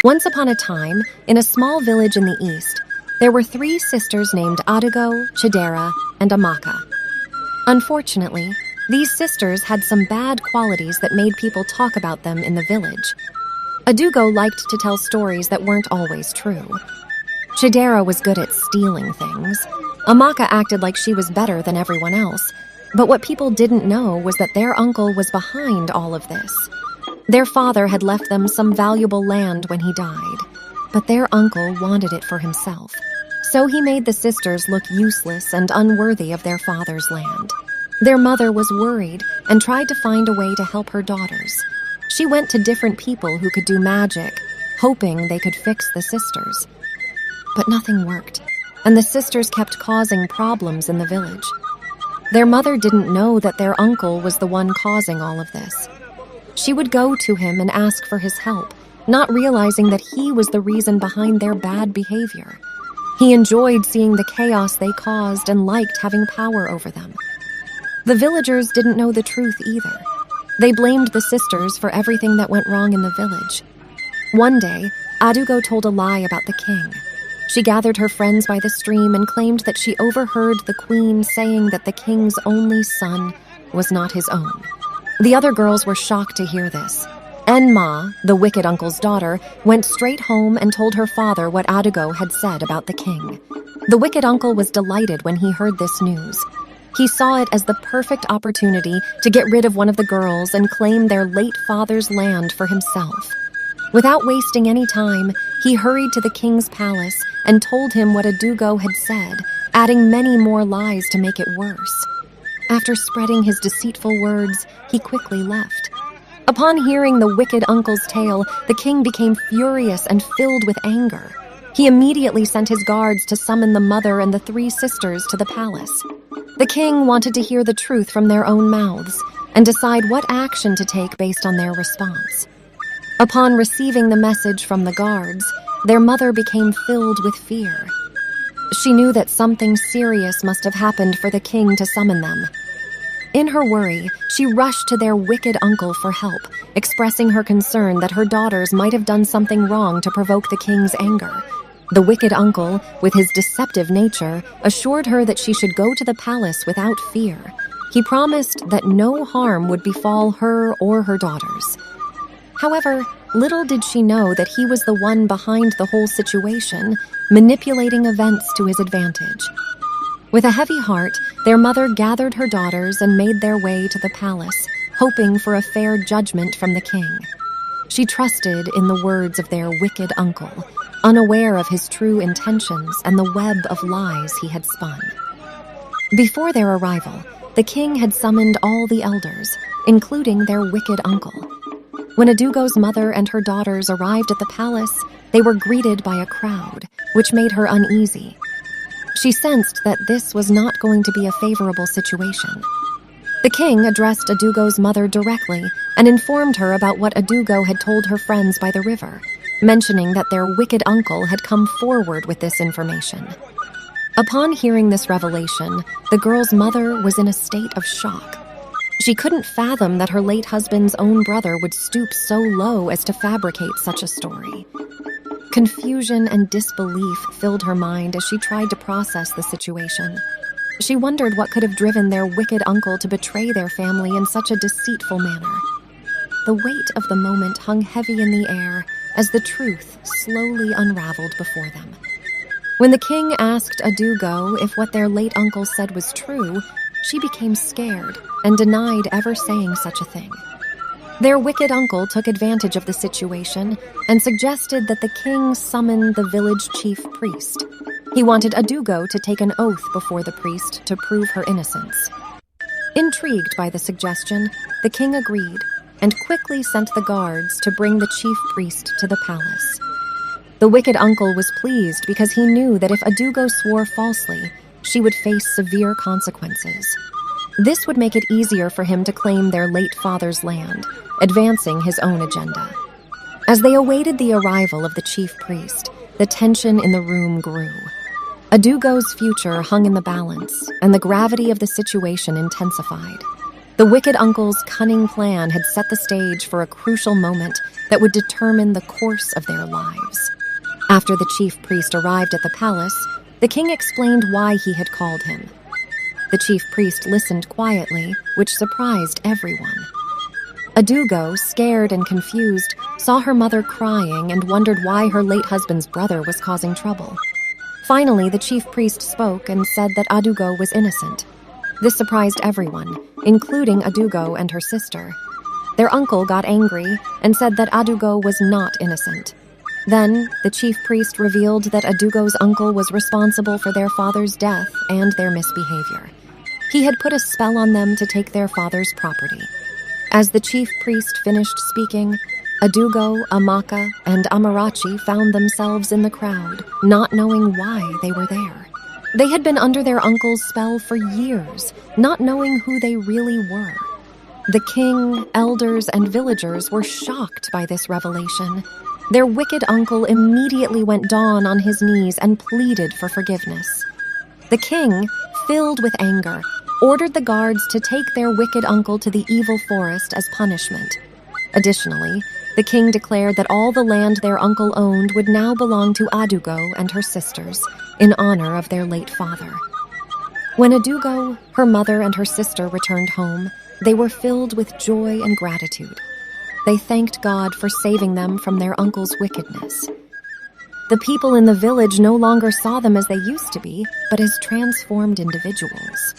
Once upon a time, in a small village in the east, there were 3 sisters named Adugo, Chidera, and Amaka. Unfortunately, these sisters had some bad qualities that made people talk about them in the village. Adugo liked to tell stories that weren't always true. Chidera was good at stealing things. Amaka acted like she was better than everyone else, but what people didn't know was that their uncle was behind all of this. Their father had left them some valuable land when he died, but their uncle wanted it for himself. So he made the sisters look useless and unworthy of their father's land. Their mother was worried and tried to find a way to help her daughters. She went to different people who could do magic, hoping they could fix the sisters. But nothing worked, and the sisters kept causing problems in the village. Their mother didn't know that their uncle was the one causing all of this. She would go to him and ask for his help, not realizing that he was the reason behind their bad behavior. He enjoyed seeing the chaos they caused and liked having power over them. The villagers didn't know the truth either. They blamed the sisters for everything that went wrong in the village. One day, Adugo told a lie about the king. She gathered her friends by the stream and claimed that she overheard the queen saying that the king's only son was not his own. The other girls were shocked to hear this. Enma, the wicked uncle's daughter, went straight home and told her father what Adugo had said about the king. The wicked uncle was delighted when he heard this news. He saw it as the perfect opportunity to get rid of one of the girls and claim their late father's land for himself. Without wasting any time, he hurried to the king's palace and told him what Adugo had said, adding many more lies to make it worse. After spreading his deceitful words, he quickly left. Upon hearing the wicked uncle's tale, the king became furious and filled with anger. He immediately sent his guards to summon the mother and the 3 sisters to the palace. The king wanted to hear the truth from their own mouths and decide what action to take based on their response. Upon receiving the message from the guards, their mother became filled with fear. She knew that something serious must have happened for the king to summon them. In her worry, she rushed to their wicked uncle for help, expressing her concern that her daughters might have done something wrong to provoke the king's anger. The wicked uncle, with his deceptive nature, assured her that she should go to the palace without fear. He promised that no harm would befall her or her daughters. However, little did she know that he was the one behind the whole situation, manipulating events to his advantage. With a heavy heart, their mother gathered her daughters and made their way to the palace, hoping for a fair judgment from the king. She trusted in the words of their wicked uncle, unaware of his true intentions and the web of lies he had spun. Before their arrival, the king had summoned all the elders, including their wicked uncle. When Adugo's mother and her daughters arrived at the palace, they were greeted by a crowd, which made her uneasy. She sensed that this was not going to be a favorable situation. The king addressed Adugo's mother directly and informed her about what Adugo had told her friends by the river, mentioning that their wicked uncle had come forward with this information. Upon hearing this revelation, the girl's mother was in a state of shock. She couldn't fathom that her late husband's own brother would stoop so low as to fabricate such a story. Confusion and disbelief filled her mind as she tried to process the situation. She wondered what could have driven their wicked uncle to betray their family in such a deceitful manner. The weight of the moment hung heavy in the air as the truth slowly unraveled before them. When the king asked Adugo if what their late uncle said was true, she became scared and denied ever saying such a thing. Their wicked uncle took advantage of the situation and suggested that the king summon the village chief priest. He wanted Adugo to take an oath before the priest to prove her innocence. Intrigued by the suggestion, the king agreed and quickly sent the guards to bring the chief priest to the palace. The wicked uncle was pleased because he knew that if Adugo swore falsely, she would face severe consequences. This would make it easier for him to claim their late father's land, advancing his own agenda. As they awaited the arrival of the chief priest, the tension in the room grew. Adugo's future hung in the balance, and the gravity of the situation intensified. The wicked uncle's cunning plan had set the stage for a crucial moment that would determine the course of their lives. After the chief priest arrived at the palace, the king explained why he had called him. The chief priest listened quietly, which surprised everyone. Adugo, scared and confused, saw her mother crying and wondered why her late husband's brother was causing trouble. Finally, the chief priest spoke and said that Adugo was innocent. This surprised everyone, including Adugo and her sister. Their uncle got angry and said that Adugo was not innocent. Then, the chief priest revealed that Adugo's uncle was responsible for their father's death and their misbehavior. He had put a spell on them to take their father's property. As the chief priest finished speaking, Adugo, Amaka, and Amarachi found themselves in the crowd, not knowing why they were there. They had been under their uncle's spell for years, not knowing who they really were. The king, elders, and villagers were shocked by this revelation. Their wicked uncle immediately went down on his knees and pleaded for forgiveness. The king, filled with anger, ordered the guards to take their wicked uncle to the evil forest as punishment. Additionally, the king declared that all the land their uncle owned would now belong to Adugo and her sisters, in honor of their late father. When Adugo, her mother, and her sister returned home, they were filled with joy and gratitude. They thanked God for saving them from their uncle's wickedness. The people in the village no longer saw them as they used to be, but as transformed individuals.